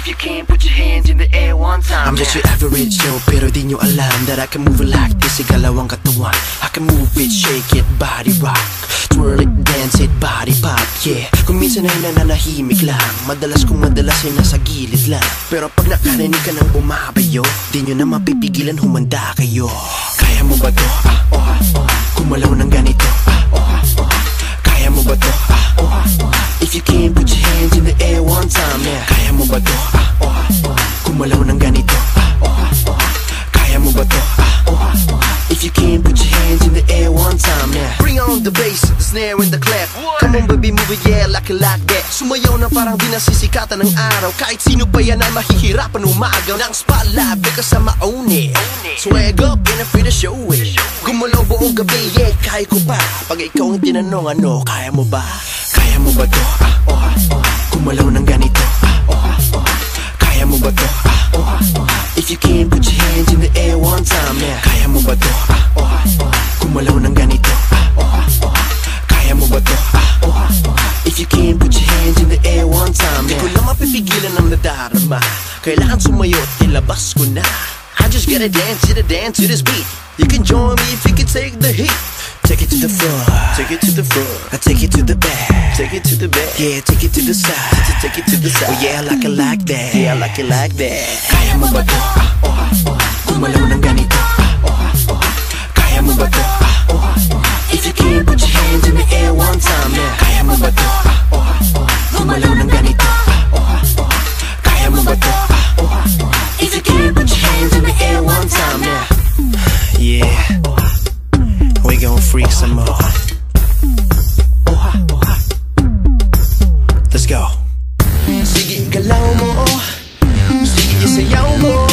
If you can, put your hands in the air one time. I'm just your average Joe, pero di nyo alam that I can move it like this. Igalawang katawan, I can move it, shake it, body rock, twirl it, dance it, body pop, yeah. Kung minsan ay nananahimik lang, madalas ay nasa gilid lang. Pero pag nakarinig ka ng bumabayo, di nyo na mapipigilan, humanda kayo. Kaya mo ba to? Kumalaw ng ganito. Kaya mo ba to? If you can, put your hands in the air one time, yeah. Kaya mo ba to? Kumalaw ng ganito. Kaya mo ba to? If you can, put your hands in the air one time, yeah. Bring on the bass, the snare and the clap. Come on baby, move it, yeah, like that. Sumayaw na parang di nasisikatan ng araw. Kahit sino pa yan ay mahihirapan umagaw ng spotlight, because I'm my own it. Swag up and I feel the show it. Gumalaw buong gabi, yeah, kaya ko pa. Pag ikaw ang tinanong, ano, kaya mo ba? Kaya mo ba to? Kumalaw ng ganito. Kaya mo ba to? If you can, put your hands in the air one time, yeah. Kaya mo ba to? Kumalaw ng ganito. Kaya mo ba to? If you can, put your hands in the air one time, yeah. Di ko lang mapipigilan ang nadarama. Kailangan sumayo at ilabas ko na. I just gotta dance to this beat. You can join me if you can take the heat. Take it to the front, take it to the front. I take it to the back, take it to the back. Yeah, take it to the side, take it to the side. Oh yeah, I like it like that, yeah, I like it like that. Kaya mo ba to? Kumalaw ng ganito. Kaya mo ba to? If you can, put your hands in the air one time, yeah. Kaya mo ba to? Kumalaw ng ganito. Kaya mo ba to? If you can, put your hands in the air one time, yeah. Yeah, we gon' freak some more. Let's go. Sige, galaw mo. Sige, sayaw mo.